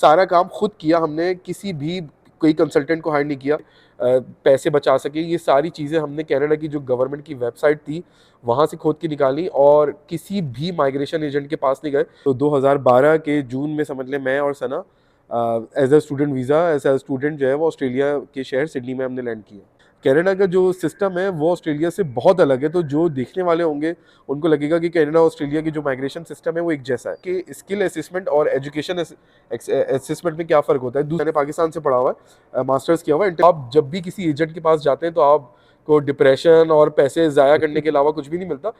सारा काम खुद किया हमने, किसी भी कोई कंसल्टेंट को हायर नहीं किया। पैसे बचा सके ये सारी चीज़ें हमने कनाडा की जो गवर्नमेंट की वेबसाइट थी वहाँ से खोद के निकाली और किसी भी माइग्रेशन एजेंट के पास नहीं गए। तो 2012 के जून में समझ लें मैं और Sana as a student visa as a student जो है वो ऑस्ट्रेलिया के शहर सिडनी में हमने लैंड किया। कनाडा का जो सिस्टम है वो ऑस्ट्रेलिया से बहुत अलग है, तो जो देखने वाले होंगे उनको लगेगा कि कनाडा ऑस्ट्रेलिया की जो माइग्रेशन सिस्टम है वो एक जैसा है। कि स्किल असेसमेंट और एजुकेशन असेसमेंट में क्या फ़र्क होता है। मैंने पाकिस्तान से पढ़ा हुआ है, मास्टर्स किया हुआ है। आप जब भी किसी एजेंट के पास जाते हैं तो आपको डिप्रेशन और पैसे ज़ाया करने के अलावा कुछ भी नहीं मिलता।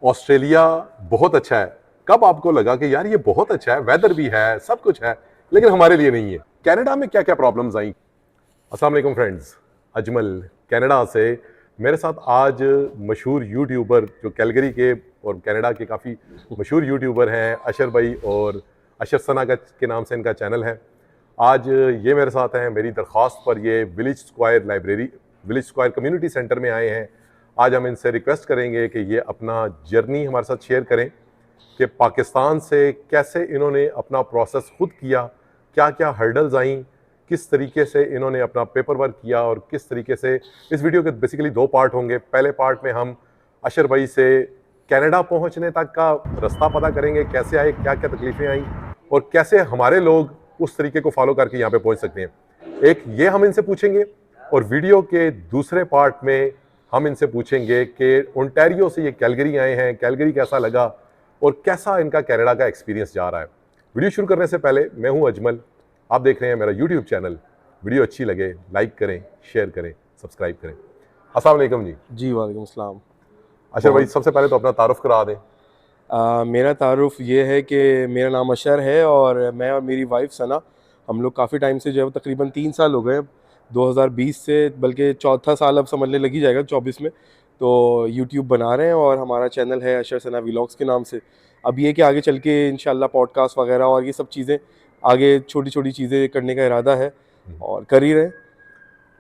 ऑस्ट्रेलिया बहुत अच्छा है, कब आपको लगा कि यार ये बहुत अच्छा है, वेदर भी है, सब कुछ है, लेकिन हमारे लिए नहीं है? कनाडा में क्या क्या प्रॉब्लम्स आई? अस्सलाम वालेकुम फ्रेंड्स, अजमल कनाडा से। मेरे साथ आज मशहूर यूट्यूबर जो कैलगरी के और कनाडा के काफ़ी मशहूर यूट्यूबर हैं, अशर भाई और अशर सना के नाम से इनका चैनल है। आज ये मेरे साथ हैं, मेरी दरख्वास्त पर ये विलेज स्क्वायर कम्युनिटी सेंटर में आए हैं। आज हम इनसे रिक्वेस्ट करेंगे कि ये अपना जर्नी हमारे साथ शेयर करें कि पाकिस्तान से कैसे इन्होंने अपना प्रोसेस खुद किया, क्या क्या हर्डल्स आई, किस तरीके से इन्होंने अपना पेपर वर्क किया और किस तरीके से। इस वीडियो के बेसिकली 2 पार्ट होंगे। पहले पार्ट में हम अशर भाई से कनाडा पहुंचने तक का रास्ता पता करेंगे, कैसे आए, क्या क्या तकलीफ़ें आई और कैसे हमारे लोग उस तरीके को फॉलो करके यहाँ पे पहुँच सकते हैं। एक ये हम इनसे पूछेंगे और वीडियो के दूसरे पार्ट में हम इनसे पूछेंगे कि ओंटारियो से ये कैलगरी आए हैं, कैलगरी कैसा लगा और कैसा इनका कनाडा का एक्सपीरियंस जा रहा है। वीडियो शुरू करने से पहले मैं हूं अजमल, आप देख रहे हैं मेरा यूट्यूब चैनल। वीडियो अच्छी लगे लाइक करें, शेयर करें, सब्सक्राइब करें। अस्सलाम वालेकुम जी। जी वालेकुम अस्सलाम। अशर भाई सबसे पहले तो अपना तारुफ करा दें। मेरा तारुफ ये है कि मेरा नाम अशर है और मैं और मेरी वाइफ सना हम लोग काफ़ी टाइम से जो है वो तकरीबन 3 साल हो गए 2020 से, बल्कि चौथा साल अब समझने लगी जाएगा 24 में। तो यूट्यूब बना रहे हैं और हमारा चैनल है अशर सना व्लॉग्स के नाम से। अब ये कि आगे चल के इंशाल्लाह पॉडकास्ट वगैरह और ये सब चीज़ें आगे छोटी छोटी चीज़ें करने का इरादा है और कर ही रहे हैं।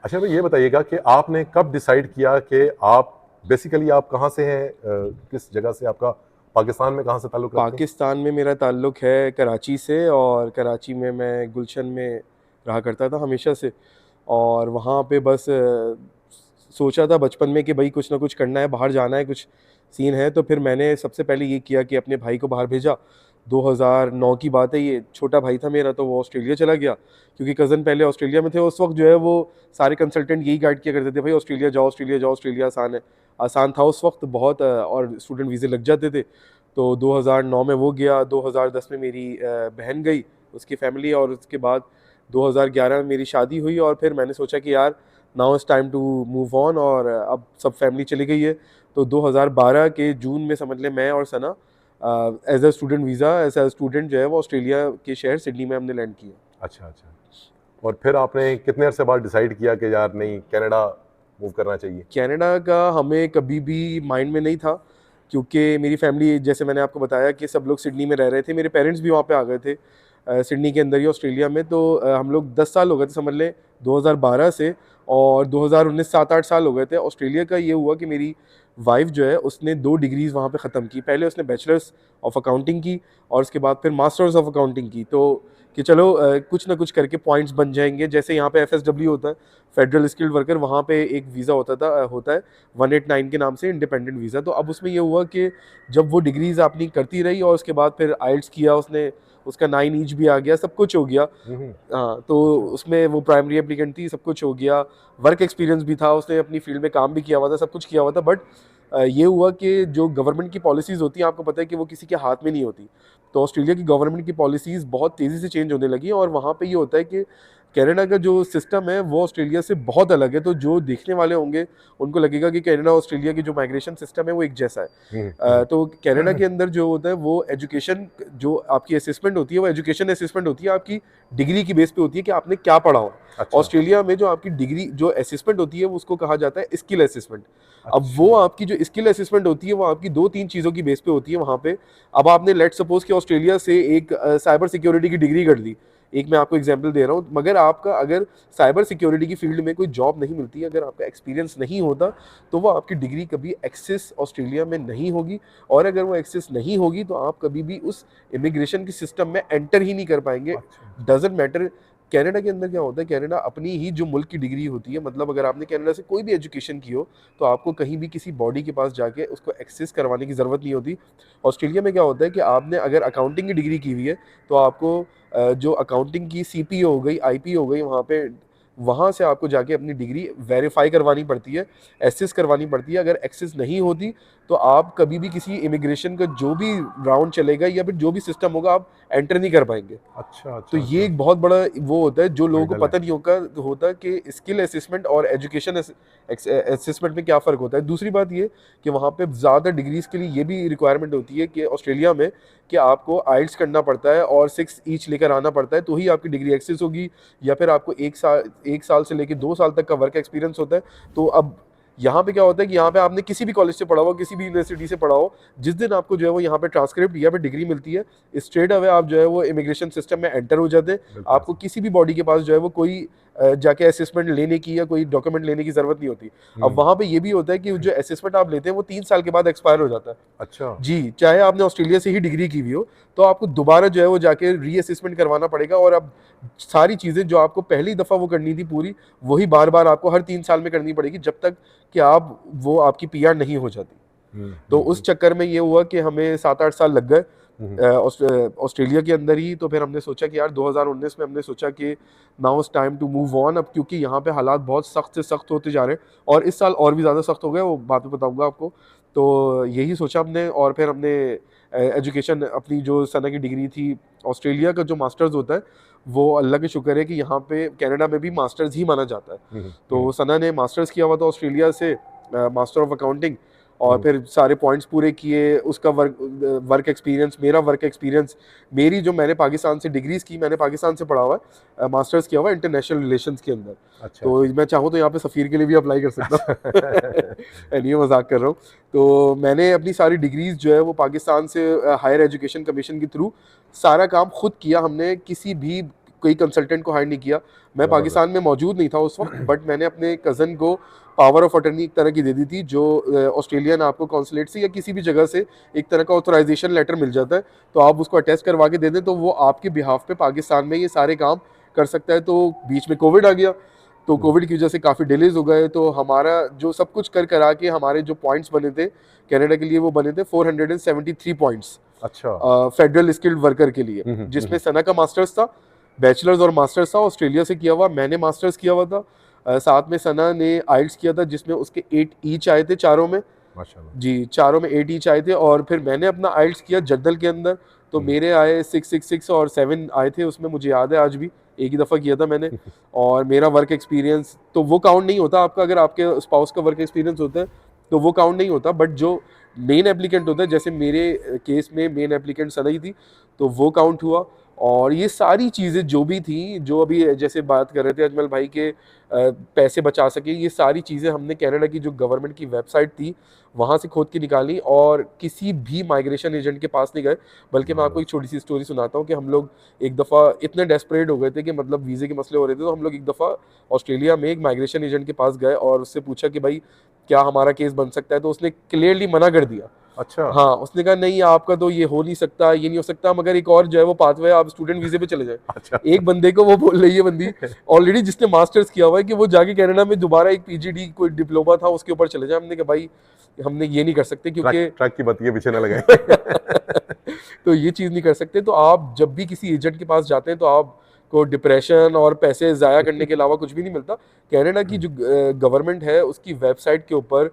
अच्छा भाई ये बताइएगा कि आपने कब डिसाइड किया कि आप बेसिकली आप कहाँ से हैं, किस जगह से आपका पाकिस्तान में कहाँ से ताल्लुक रखते हैं? पाकिस्तान में मेरा ताल्लुक़ है कराची से और कराची में मैं गुलशन में रहा करता था हमेशा से। और वहाँ पे बस सोचा था बचपन में कि भाई कुछ ना कुछ करना है, बाहर जाना है, कुछ सीन है। तो फिर मैंने सबसे पहले ये किया कि अपने भाई को बाहर भेजा। 2009 की बात है ये, छोटा भाई था मेरा तो वो ऑस्ट्रेलिया चला गया क्योंकि कज़न पहले ऑस्ट्रेलिया में थे। उस वक्त जो है वो सारे कंसल्टेंट यही गाइड किया करते थे, भाई ऑस्ट्रेलिया जाओ, ऑस्ट्रेलिया जाओ, ऑस्ट्रेलिया आसान है। आसान था उस वक्त बहुत, और स्टूडेंट वीज़े लग जाते थे। तो 2009 में वो गया, 2010 में मेरी बहन गई उसकी फैमिली, और उसके बाद 2011 में मेरी शादी हुई। और फिर मैंने सोचा कि यार now it's time to move on, और अब सब फैमिली चली गई है। तो 2012 के जून में समझ लें मैं और Sana as a student visa as a student जो है वो ऑस्ट्रेलिया के शहर सिडनी में हमने लैंड किया। अच्छा अच्छा। और फिर आपने कितने अरसे बाद डिसाइड किया कि यार नहीं कनाडा मूव करना चाहिए? कनाडा का हमें कभी भी माइंड में नहीं था क्योंकि मेरी फैमिली, जैसे मैंने आपको बताया कि सब लोग सिडनी में रह रहे थे, मेरे पेरेंट्स भी वहाँ पे आ गए थे सिडनी के अंदर ही ऑस्ट्रेलिया में। तो हम लोग 10 साल हो गए थे समझ लें 2012 से, और 2019 7-8 साल हो गए थे। ऑस्ट्रेलिया का ये हुआ कि मेरी वाइफ जो है उसने 2 डिग्रीज़ वहाँ पे ख़त्म की। पहले उसने बैचलर्स ऑफ अकाउंटिंग की और उसके बाद फिर मास्टर्स ऑफ अकाउंटिंग की। तो कि चलो कुछ ना कुछ करके पॉइंट्स बन जाएंगे। जैसे यहाँ पे FSW होता है, फेडरल स्किल्ड वर्कर, वहाँ पे एक वीज़ा होता है 189 के नाम से, इंडिपेंडेंट वीज़ा। तो अब उसमें ये हुआ कि जब वो डिग्रीज़ आपने करती रही और उसके बाद फिर आइल्स किया उसने, उसका 9 ईच भी आ गया, सब कुछ हो गया। हाँ, तो उसमें वो प्राइमरी एप्लीकेंट थी, सब कुछ हो गया। वर्क एक्सपीरियंस भी था, उसने अपनी फील्ड में काम भी किया हुआ था, सब कुछ किया हुआ था। बट ये हुआ कि जो गवर्नमेंट की पॉलिसीज़ होती हैं, आपको पता है कि वो किसी के हाथ में नहीं होती। तो ऑस्ट्रेलिया की गवर्नमेंट की पॉलिसीज़ बहुत तेज़ी से चेंज होने लगी और वहाँ पे ये होता है कि कनाडा का जो सिस्टम है वो ऑस्ट्रेलिया से बहुत अलग है। तो जो देखने वाले होंगे उनको लगेगा कि कनाडा ऑस्ट्रेलिया की जो माइग्रेशन सिस्टम है वो एक जैसा है। तो कनाडा के अंदर जो होता है वो एजुकेशन, जो आपकी असेसमेंट होती है वो एजुकेशन असेसमेंट होती है, आपकी डिग्री की बेस पे होती है कि आपने क्या पढ़ा हो। अच्छा। ऑस्ट्रेलिया में जो आपकी डिग्री जो असेसमेंट होती है वो उसको कहा जाता है स्किल असेसमेंट। अब वो आपकी जो स्किल असेसमेंट होती है वो आपकी 2-3 चीज़ों की बेस पे होती है वहाँ पे। अब आपने लेट सपोज कि ऑस्ट्रेलिया से एक साइबर सिक्योरिटी की डिग्री कर ली एक मैं आपको एग्जांपल दे रहा हूँ, मगर आपका अगर साइबर सिक्योरिटी की फील्ड में कोई जॉब नहीं मिलती, अगर आपका एक्सपीरियंस नहीं होता, तो वो आपकी डिग्री कभी एक्सेस ऑस्ट्रेलिया में नहीं होगी, और अगर वो एक्सेस नहीं होगी तो आप कभी भी उस इमिग्रेशन के सिस्टम में एंटर ही नहीं कर पाएंगे। अच्छा। डजेंट मैटर कनाडा के अंदर क्या होता है, कनाडा अपनी ही जो मुल्क की डिग्री होती है, मतलब अगर आपने कनाडा से कोई भी एजुकेशन की हो तो आपको कहीं भी किसी बॉडी के पास जाके उसको एक्सेस करवाने की ज़रूरत नहीं होती। ऑस्ट्रेलिया में क्या होता है कि आपने अगर अकाउंटिंग की डिग्री की हुई है तो आपको जो अकाउंटिंग की सीपीओ हो गई, आईपी हो गई, वहाँ से आपको जाके अपनी डिग्री वेरीफाई करवानी पड़ती है, एसेस करवानी पड़ती है। अगर एक्सेस नहीं होती तो आप कभी भी किसी इमिग्रेशन का जो भी राउंड चलेगा या फिर जो भी सिस्टम होगा, आप एंटर नहीं कर पाएंगे। अच्छा तो अच्छा ये अच्छा। एक बहुत बड़ा वो होता है जो लोगों को हर्डल है। पता नहीं होता कि स्किल असेसमेंट और एजुकेशन असेसमेंट में क्या फ़र्क होता है। दूसरी बात ये कि वहाँ पे ज़्यादा डिग्रीज के लिए ये भी रिक्वायरमेंट होती है कि ऑस्ट्रेलिया में कि आपको आइल्स करना पड़ता है और 6 ईच लेकर आना पड़ता है, तो ही आपकी डिग्री एक्सेस होगी, या फिर आपको 1 साल से लेकर 2 साल तक का वर्क एक्सपीरियंस होता है। तो अब यहाँ पे क्या होता है कि यहाँ पे आपने किसी भी कॉलेज से पढ़ा हो, किसी भी यूनिवर्सिटी से पढ़ा हो, जिस दिन आपको जो है वो यहाँ पे ट्रांसक्रिप्ट या फिर डिग्री मिलती है, स्ट्रेट अवे आप जो है वो इमिग्रेशन सिस्टम में एंटर हो जाते हैं। बिल्कुल आपको ऐसा। किसी भी बॉडी के पास जो है वो कोई जाके असेसमेंट लेने की या कोई डॉक्यूमेंट लेने की जरूरत नहीं होती। अब हम्म। वहाँ पे ये भी होता है कि जो असेसमेंट आप लेते हैं वो 3 साल के बाद एक्सपायर हो जाता है। अच्छा। जी, चाहे आपने ऑस्ट्रेलिया से ही डिग्री की हुई हो, तो आपको दोबारा जो है वो जाके रीअसेसमेंट करवाना पड़ेगा, और अब सारी चीज़ें जो आपको पहली दफ़ा वो करनी थी पूरी, वही बार-बार आपको हर 3 साल में करनी पड़ेगी, जब तक कि आप वो आपकी पीआर नहीं हो जाती। हम्म तो हम्म उस चक्कर में ये हुआ कि हमें 7-8 साल लग गए हम्म ऑस्ट्रेलिया के अंदर ही। तो फिर हमने सोचा कि यार 2019 में हमने सोचा कि now is time to move on, अब क्योंकि यहाँ पे हालात बहुत सख्त से सख्त होते जा रहे हैं, और इस साल और भी ज़्यादा सख्त हो गए, वो बाद में बताऊँगा आपको। तो यही सोचा हमने, और फिर हमने एजुकेशन अपनी जो सना की डिग्री थी, ऑस्ट्रेलिया का जो मास्टर्स होता है वो अल्लाह के शुक्र है कि यहाँ पे कनाडा में भी मास्टर्स ही माना जाता है। तो सना ने मास्टर्स किया हुआ था ऑस्ट्रेलिया से, मास्टर ऑफ अकाउंटिंग, और हम्म। फिर सारे पॉइंट्स पूरे किए। उसका वर्क एक्सपीरियंस, मेरा वर्क एक्सपीरियंस, मेरी जो मैंने पाकिस्तान से डिग्रीज की, मैंने पाकिस्तान से पढ़ा हुआ है, मास्टर्स किया हुआ है इंटरनेशनल रिलेशंस के अंदर। अच्छा तो अच्छा। मैं चाहूँ तो यहाँ पे सफ़ीर के लिए भी अप्लाई कर सकता अच्छा। हूँ नहीं, मजाक कर रहा हूँ। तो मैंने अपनी सारी डिग्रीज जो है वो पाकिस्तान से हायर एजुकेशन कमीशन के थ्रू सारा काम खुद किया हमने, किसी भी कोई कंसल्टेंट को हायर नहीं किया। मैं जबरदस्त। पाकिस्तान में मौजूद नहीं था उस वक्त, बट मैंने अपने कज़न को पावर ऑफ अटर्नी एक तरह की दे दी थी, जो ऑस्ट्रेलियन आपको कॉन्सुलेट से या किसी भी जगह से एक तरह का ऑथराइजेशन लेटर मिल जाता है, तो आप उसको अटेस्ट करवा के दे दें तो वो आपके बिहाफ पे पाकिस्तान में ये सारे काम कर सकता है। तो बीच में कोविड आ गया, तो हम्म। कोविड की वजह से काफ़ी डिलेज हो गए, तो हमारा जो सब कुछ कर करा के हमारे जो पॉइंट्स बने थे कनाडा के लिए, वो बने थे 473 पॉइंट्स अच्छा। फेडरल स्किल्ड वर्कर के लिए, जिसमें सना का मास्टर्स था, बैचलर्स और मास्टर्स था ऑस्ट्रेलिया से किया हुआ, मैंने मास्टर्स किया हुआ था। साथ में सना ने आइल्स किया था जिसमें उसके 8 ईच आए थे चारों में। माशाल्लाह। जी, चारों में 8 ईच आए थे, और फिर मैंने अपना आइल्स किया जद्दल के अंदर, तो हम्म। मेरे आए 666 और 7 आए थे उसमें, मुझे याद है आज भी, एक ही दफ़ा किया था मैंने। और मेरा वर्क एक्सपीरियंस तो वो काउंट नहीं होता, आपका अगर आपके स्पाउस का वर्क एक्सपीरियंस होता है तो वो काउंट नहीं होता, बट जो मेन एप्लीकेंट होता है, जैसे मेरे केस में मेन एप्लीकेंट सना ही थी, तो वो काउंट हुआ। और ये सारी चीज़ें जो भी थी, जो अभी जैसे बात कर रहे थे अजमल भाई के पैसे बचा सके, ये सारी चीज़ें हमने कनाडा की जो गवर्नमेंट की वेबसाइट थी वहाँ से खोद के निकाली, और किसी भी माइग्रेशन एजेंट के पास नहीं गए। बल्कि मैं आपको एक जबरदस्त। छोटी सी स्टोरी सुनाता हूँ कि हम लोग एक दफ़ा इतने डेस्परेट हो गए थे कि मतलब वीज़े के मसले हो रहे थे, तो हम लोग एक दफ़ा ऑस्ट्रेलिया में एक माइग्रेशन एजेंट के पास गए और उससे पूछा कि भाई क्या हमारा केस बन सकता है, तो उसने क्लियरली मना कर दिया। अच्छा हाँ, उसने कहा नहीं आपका तो ये हो नहीं सकता, ये नहीं हो सकता, मगर एक और जो है वो पाथवे, आप स्टूडेंट वीज़े पे चले जाए। अच्छा। एक बंदे को वो बोल रही है बंदी ऑलरेडी जिसने मास्टर्स किया हुआ है कि वो जाके कनाडा में दोबारा एक पीजीडी कोई डिप्लोमा था उसके ऊपर चले जाए। हमने कहा भाई हमने ये नहीं कर सकते, ट्रक क्योंकि ट्रक की बत्तियां पीछे न लगाए। तो ये चीज़ नहीं कर सकते। तो आप जब भी किसी एजेंट के पास जाते हैं तो आपको डिप्रेशन और पैसे ज़ाया करने के अलावा कुछ भी नहीं मिलता। कनाडा की जो गवर्नमेंट है उसकी वेबसाइट के ऊपर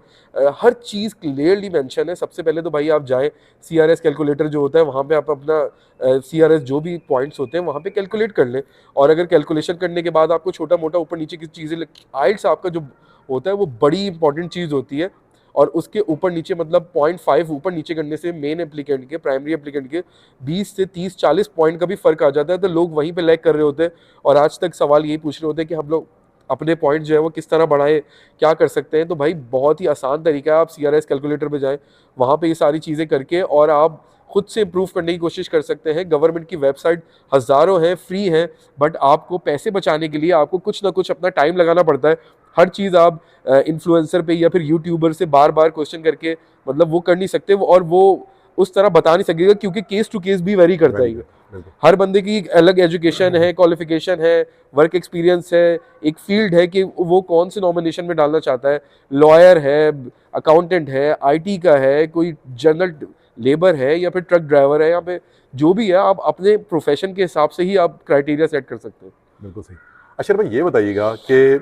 हर चीज़ क्लियरली मेंशन है। सबसे पहले तो भाई आप जाएं, सीआरएस कैलकुलेटर जो होता है वहाँ पे आप अपना सीआरएस जो भी पॉइंट्स होते हैं वहाँ पे कैलकुलेट कर लें, और अगर कैलकुलेशन करने के बाद आपको छोटा मोटा ऊपर नीचे की चीज़ें, आइल्स आपका जो होता है वो बड़ी इंपॉर्टेंट चीज़ होती है, और उसके ऊपर नीचे मतलब 0.5 ऊपर नीचे करने से मेन एप्लीकेंट के, प्राइमरी एप्लीकेंट के 20 से 30-40 पॉइंट का भी फर्क आ जाता है। तो लोग वहीं पे लैग कर रहे होते हैं, और आज तक सवाल यही पूछ रहे होते हैं कि हम लोग अपने पॉइंट जो है वो किस तरह बढ़ाएं, क्या कर सकते हैं। तो भाई बहुत ही आसान तरीका है, आप सीआरएस कैलकुलेटर पे जाएं, वहाँ पे ये सारी चीज़ें करके और आप खुद से इम्प्रूव करने की कोशिश कर सकते हैं। गवर्नमेंट की वेबसाइट हज़ारों है, फ्री है, बट आपको पैसे बचाने के लिए आपको कुछ ना कुछ अपना टाइम लगाना पड़ता है। हर चीज़ आप इन्फ्लुएंसर पे या फिर यूट्यूबर से बार बार क्वेश्चन करके मतलब वो कर नहीं सकते, और वो उस तरह बता नहीं सकेगा, क्योंकि केस टू केस भी वेरी करता है। बिल्कुल। हर बंदे की एक अलग एजुकेशन है, क्वालिफिकेशन है, वर्क एक्सपीरियंस है, एक फील्ड है कि वो कौन से नॉमिनेशन में डालना चाहता है। लॉयर है, अकाउंटेंट है, आईटी का है, कोई जनरल लेबर है, या फिर ट्रक ड्राइवर है। यहाँ पे जो भी है, आप अपने प्रोफेशन के हिसाब से ही आप क्राइटेरिया सेट कर सकते हैं। बिल्कुल सही। अशर भाई, ये बताइएगा कि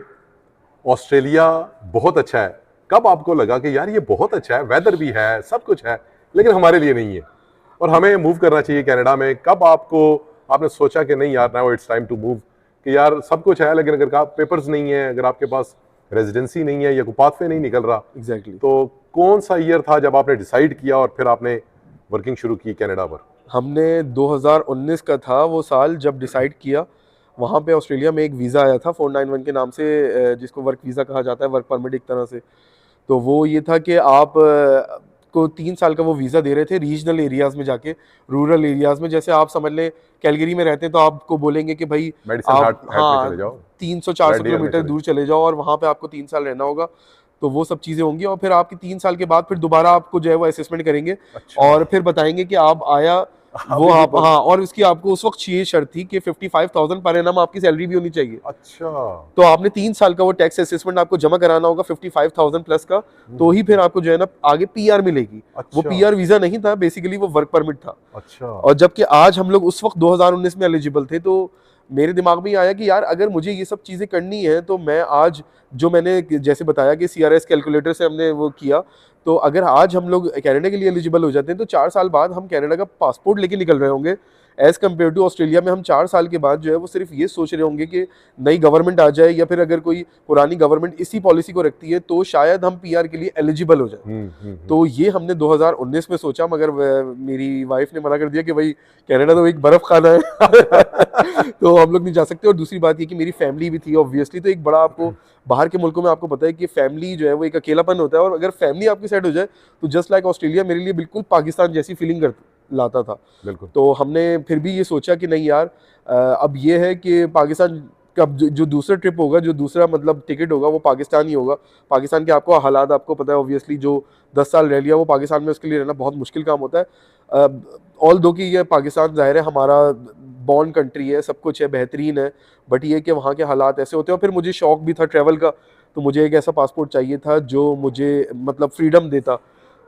ऑस्ट्रेलिया बहुत अच्छा है, कब आपको लगा कि यार ये बहुत अच्छा है, वेदर भी है, सब कुछ है, लेकिन हमारे लिए नहीं है और हमें मूव करना चाहिए कनाडा में? कब आपने सोचा कि नहीं यार, now it's time to move, कि यार सब कुछ है लेकिन अगर आप पेपर्स नहीं है, अगर आपके पास रेजिडेंसी नहीं है या कोई पाथवे नहीं निकल रहा, एग्जैक्टली। तो कौन सा ईयर था जब आपने डिसाइड किया और फिर आपने वर्किंग शुरू की कनाडा पर? हमने 2019 का था वो साल जब डिसाइड किया। वहाँ पे ऑस्ट्रेलिया में एक वीज़ा आया था 491 के नाम से, जिसको वर्क वीज़ा कहा जाता है, वर्क परमिट एक तरह से। तो वो ये था कि आप को 3 साल का वो वीज़ा दे रहे थे रीजनल एरियाज़ में जाके, रूरल एरियाज़ में। जैसे आप समझ लें कैलगरी में रहते हैं तो आपको बोलेंगे कि भाई मेडिसन आप हार्ट में चले जाओ, 300-400 रेड डियर में किलोमीटर चले दूर चले जाओ और वहाँ पे आपको 3 साल रहना होगा। तो वो सब चीज़ें होंगी, और फिर आपके 3 साल के बाद फिर दोबारा आपको जो है वो असेसमेंट करेंगे, अच्छा। और फिर बताएंगे कि आप आया वो अभी भी आप, हाँ, और उसकी आपको उस वक्त ये शर्त थी कि 55,000 पर एनम आपकी सैलरी भी होनी चाहिए। अच्छा। तो आपने 3 साल का वो टैक्स असेसमेंट आपको जमा कराना होगा 55,000 प्लस का, तो ही फिर आपको जो है ना आगे पीआर मिलेगी। वो अच्छा। पीआर वीजा नहीं था, बेसिकली वो वर्क परमिट था। अच्छा। और जबकि आज हम लोग उस वक्त 2019 में एलिजिबल थे, तो मेरे दिमाग में आया कि यार अगर मुझे ये सब चीज़ें करनी है तो मैं आज, जो मैंने जैसे बताया कि सीआरएस कैलकुलेटर से हमने वो किया, तो अगर आज हम लोग कनाडा के लिए एलिजिबल हो जाते हैं तो 4 साल बाद हम कनाडा का पासपोर्ट लेके निकल रहे होंगे। एज़ कम्पेयर टू ऑस्ट्रेलिया में हम 4 साल के बाद जो है वो सिर्फ ये सोच रहे होंगे कि नई गवर्नमेंट आ जाए, या फिर अगर कोई पुरानी गवर्नमेंट इसी पॉलिसी को रखती है तो शायद हम पीआर के लिए एलिजिबल हो जाए। तो ये हमने 2019 में सोचा, मगर मेरी वाइफ ने मना कर दिया कि भाई कनाडा तो एक बर्फ खाना है तो हम लोग नहीं जा सकते। और दूसरी बात ये कि मेरी फैमिली भी थी ऑब्वियसली, तो एक बड़ा, आपको बाहर के मुल्कों में आपको पता है कि फैमिली जो है वो एक अकेलापन होता है, और अगर फैमिली आपकी सेट हो जाए तो जस्ट लाइक ऑस्ट्रेलिया मेरे लिए बिल्कुल पाकिस्तान जैसी फीलिंग लाता था। बिल्कुल। तो हमने फिर भी ये सोचा कि नहीं यार, अब ये है कि पाकिस्तान का जो दूसरा ट्रिप होगा, जो दूसरा मतलब टिकट होगा, वो पाकिस्तान ही होगा। पाकिस्तान के आपको हालात आपको पता है ऑब्वियसली, जो 10 साल रह लिया वो पाकिस्तान में, उसके लिए रहना बहुत मुश्किल काम होता है। ऑल दो कि ये पाकिस्तान ज़ाहिर है हमारा बॉन्ड कंट्री है, सब कुछ है, बेहतरीन है, बट ये कि वहाँ के हालात ऐसे होते हैं। और फिर मुझे शौक भी था ट्रैवल का, तो मुझे एक ऐसा पासपोर्ट चाहिए था जो मुझे मतलब फ्रीडम देता।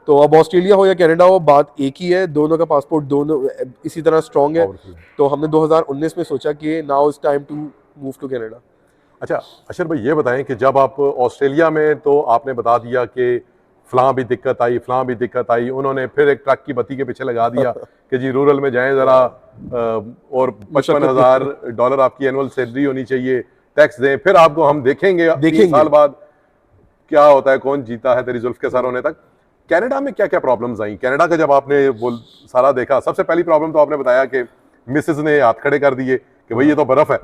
तो अब ऑस्ट्रेलिया हो या कनाडा हो, बात एक ही है, दोनों का पासपोर्ट दोनों इसी तरह स्ट्रॉन्ग है। Powerful। तो हमने 2019 में सोचा कि now is time to move to Canada. अच्छा अशर भाई, ये बताएं कि जब आप ऑस्ट्रेलिया में, तो आपने बता दिया कि फलां भी दिक्कत आई, फलां भी दिक्कत आई, उन्होंने फिर एक ट्रक की बत्ती के पीछे लगा दिया कि जी रूरल में जाएं ज़रा, और $55,000 आपकी एनुअल सैलरी होनी चाहिए, टैक्स दें, फिर आपको हम देखेंगे 3 साल बाद क्या होता है, कौन जीता है तेरी जुल्फ के सर होने तक। कनाडा में क्या क्या प्रॉब्लम्स आई? कनाडा का जब आपने वो सारा देखा, सबसे पहली प्रॉब्लम तो आपने बताया कि मिसेज ने हाथ खड़े कर दिए कि भाई ये तो बर्फ है,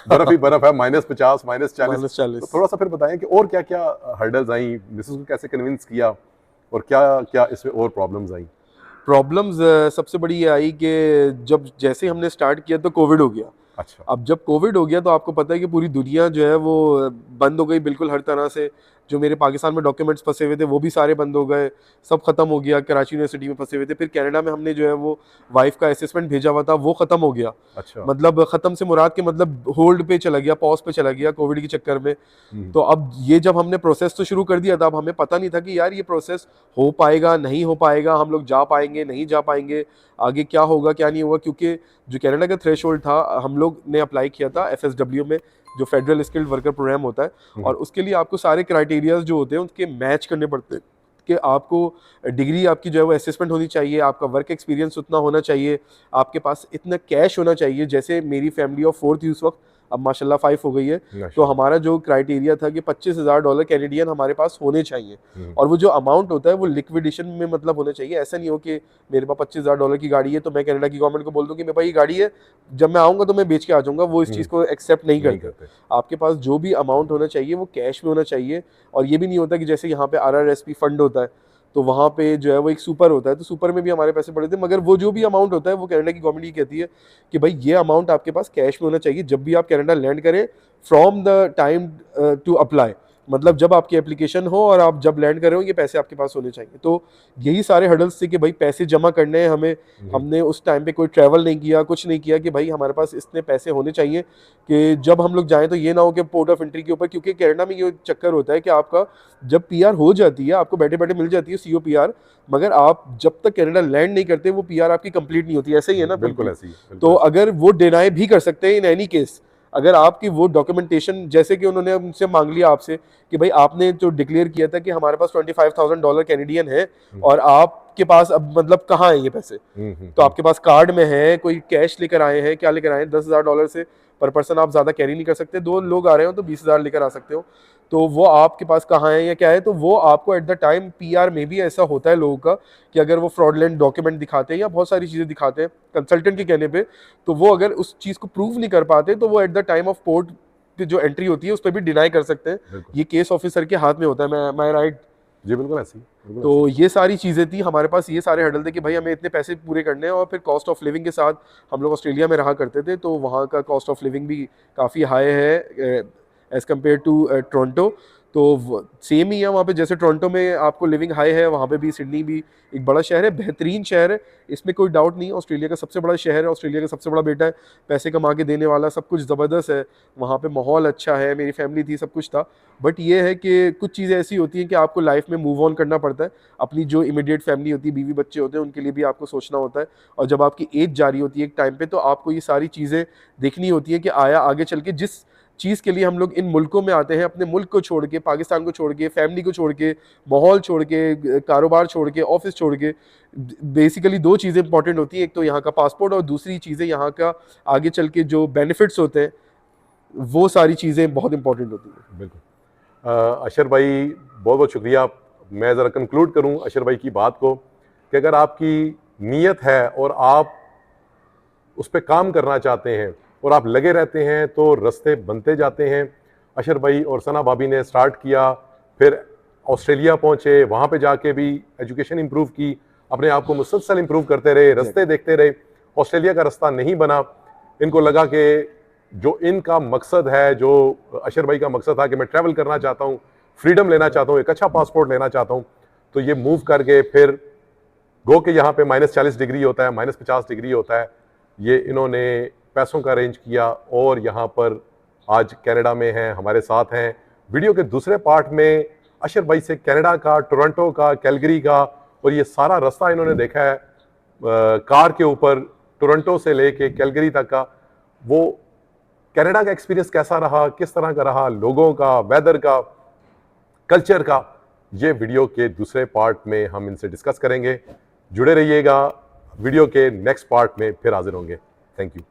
बर्फ ही बर्फ है, -50, -40। तो थोड़ा सा फिर बताएं कि और क्या क्या हर्डल्स आई, मिसेज को कैसे कन्विंस किया, और क्या क्या इसमें और प्रॉब्लम्स आई? प्रॉब्लम्स सबसे बड़ी ये आई कि जब जैसे हमने स्टार्ट किया तो कोविड हो गया। अच्छा। अब जब कोविड हो गया तो आपको पता है कि पूरी दुनिया जो है वो बंद हो गई बिल्कुल हर तरह से। जो मेरे पाकिस्तान में डॉक्यूमेंट्स फंसे हुए थे वो भी सारे बंद हो गए, सब खत्म हो गया। कराची यूनिवर्सिटी में फंसे हुए थे, फिर कनाडा में हमने जो है वो वाइफ का असेसमेंट भेजा हुआ था, वो खत्म हो गया। अच्छा। मतलब खत्म से मुराद के मतलब होल्ड पे चला गया, पॉज पे चला गया कोविड के चक्कर में। तो अब ये जब हमने प्रोसेस तो शुरू कर दिया था, अब हमें पता नहीं था कि यार ये प्रोसेस हो पाएगा नहीं हो पाएगा, हम लोग जा पाएंगे नहीं जा पाएंगे, आगे क्या होगा क्या नहीं होगा। क्योंकि जो कनाडा का थ्रेशोल्ड था, हम लोग ने अप्लाई किया था FSW में, जो फेडरल स्किल्ड वर्कर प्रोग्राम होता है, और उसके लिए आपको सारे क्राइटेरियाज जो होते हैं उनके मैच करने पड़ते हैं। कि आपको डिग्री आपकी जो है वो असेसमेंट होनी चाहिए, आपका वर्क एक्सपीरियंस उतना होना चाहिए, आपके पास इतना कैश होना चाहिए। जैसे मेरी फैमिली ऑफ 4 थी उस वक्त, अब माशाल्लाह 5 हो गई है। तो हमारा जो क्राइटेरिया था कि $25,000 कैनेडियन हमारे पास होने चाहिए, और वो जो अमाउंट होता है वो लिक्विडेशन में मतलब होना चाहिए। ऐसा नहीं हो कि मेरे पास $25,000 की गाड़ी है तो मैं कनाडा की गवर्नमेंट को बोल दूं कि मेरे पास ये गाड़ी है, जब मैं आऊँगा तो मैं बेच के आ जाऊँगा। वो इस चीज़ को एक्सेप्ट नहीं करते। आपके पास जो भी अमाउंट होना चाहिए वो कैश में होना चाहिए। और ये भी नहीं होता कि जैसे यहाँ पे RRSP फंड होता है, तो वहाँ पे जो है वो एक सुपर होता है, तो सुपर में भी हमारे पैसे पड़े थे, मगर वो जो भी अमाउंट होता है वो कनाडा की गवर्नमेंट ये कहती है कि भाई ये अमाउंट आपके पास कैश में होना चाहिए जब भी आप कनाडा लैंड करें, from the time to apply, मतलब जब आपकी एप्लीकेशन हो और आप जब लैंड कर रहे हो ये पैसे आपके पास होने चाहिए। तो यही सारे हडल्स थे कि भाई पैसे जमा करने हैं हमें, हमने उस टाइम पे कोई ट्रैवल नहीं किया, कुछ नहीं किया, कि भाई हमारे पास इतने पैसे होने चाहिए कि जब हम लोग जाएं तो ये ना हो कि पोर्ट ऑफ एंट्री के ऊपर, क्योंकि कनाडा में ये चक्कर होता है कि आपका जब पीआर हो जाती है आपको बैठे बैठे मिल जाती है सीओ पीआर, मगर आप जब तक कनाडा लैंड नहीं करते वो पीआर आपकी कंप्लीट नहीं होती। ऐसे ही है ना? बिल्कुल ऐसे ही। तो अगर वो डिनाई भी कर सकते हैं इन एनी केस, अगर आपकी वो डॉक्यूमेंटेशन, जैसे कि उन्होंने उनसे मांग लिया आपसे कि भाई आपने जो डिक्लेयर किया था कि हमारे पास $25,000 कैनेडियन है और आपके पास अब मतलब कहाँ है ये पैसे, तो आपके पास कार्ड में है, कोई कैश लेकर आए हैं, क्या लेकर आए हैं, $10,000 से पर पर्सन आप ज़्यादा कैरी नहीं कर सकते, 2 लोग आ रहे हो तो 20,000 लेकर आ सकते हो, तो वो आपके पास कहाँ है या क्या है, तो वो आपको एट द टाइम पीआर में भी ऐसा होता है लोगों का कि अगर वो फ्रॉडलेंट डॉक्यूमेंट दिखाते हैं या बहुत सारी चीज़ें दिखाते हैं कंसल्टेंट के कहने पे, तो वो अगर उस चीज़ को प्रूव नहीं कर पाते तो वो at the time of port पे जो एंट्री होती है उस पर भी डिनाई कर सकते हैं। ये केस ऑफिसर के हाथ में होता है। मैं राइट? जी बिल्कुल ऐसे ही। तो ये सारी चीज़ें थी हमारे पास, ये सारे हडल थे कि भाई हमें इतने पैसे पूरे करने हैं, और फिर कॉस्ट ऑफ लिविंग के साथ हम लोग ऑस्ट्रेलिया में रहा करते थे तो वहाँ का कॉस्ट ऑफ लिविंग भी काफ़ी हाई है एज़ कम्पेयर टू टोरंटो। तो सेम ही है वहाँ पे, जैसे टोरंटो में आपको लिविंग हाई है, वहाँ पे भी सिडनी भी एक बड़ा शहर है, बेहतरीन शहर है, इसमें कोई डाउट नहीं। ऑस्ट्रेलिया का सबसे बड़ा शहर है, ऑस्ट्रेलिया का सबसे बड़ा बेटा है, पैसे कमा के देने वाला, सब कुछ ज़बरदस्त है वहाँ पे, माहौल अच्छा है, मेरी फैमिली थी, सब कुछ था। बट ये है कि कुछ चीज़ें ऐसी होती हैं कि आपको लाइफ में मूव ऑन करना पड़ता है, अपनी जो इमीडिएट फैमिली होती है, बीवी बच्चे होते हैं, उनके लिए भी आपको सोचना होता है, और जब आपकी एज जा रही होती है एक टाइम पे, तो आपको ये सारी चीज़ें देखनी होती है कि आगे चल के जिस चीज़ के लिए हम लोग इन मुल्कों में आते हैं, अपने मुल्क को छोड़ के, पाकिस्तान को छोड़ के, फैमिली को छोड़ के, माहौल छोड़ के, कारोबार छोड़ के, ऑफिस छोड़ के, बेसिकली 2 चीज़ें इंपॉर्टेंट होती हैं, एक तो यहाँ का पासपोर्ट और दूसरी चीज़ें यहाँ का आगे चल के जो बेनिफिट्स होते हैं, वो सारी चीज़ें बहुत इंपॉर्टेंट होती हैं। बिल्कुल। अशर भाई बहुत बहुत शुक्रिया। मैं ज़रा कंक्लूड करूं अशर भाई की बात को कि अगर आपकी नीयत है और आप उस पर काम करना चाहते हैं और आप लगे रहते हैं तो रास्ते बनते जाते हैं। अशर भाई और सना भाभी ने स्टार्ट किया, फिर ऑस्ट्रेलिया पहुंचे, वहाँ पे जाके भी एजुकेशन इंप्रूव की, अपने आप को मुसलसल इंप्रूव करते रहे, रास्ते देखते रहे। ऑस्ट्रेलिया का रास्ता नहीं बना, इनको लगा कि जो इनका मकसद है, जो अशर भाई का मकसद था कि मैं ट्रैवल करना चाहता हूँ, फ्रीडम लेना चाहता हूँ, एक अच्छा पासपोर्ट लेना चाहता हूँ, तो ये मूव करके फिर गो के यहाँ पे -40 डिग्री होता है, -50 डिग्री होता है, ये इन्होंने पैसों का अरेंज किया और यहाँ पर आज कनाडा में हैं, हमारे साथ हैं। वीडियो के दूसरे पार्ट में अशर भाई से कनाडा का, टोरंटो का, कैलगरी का और ये सारा रास्ता इन्होंने देखा है कार के ऊपर, टोरंटो से लेके कैलगरी तक का, वो कनाडा का एक्सपीरियंस कैसा रहा, किस तरह का रहा, लोगों का, वेदर का, कल्चर का, ये वीडियो के दूसरे पार्ट में हम इनसे डिस्कस करेंगे। जुड़े रहिएगा, वीडियो के नेक्स्ट पार्ट में फिर हाजिर होंगे। Thank you.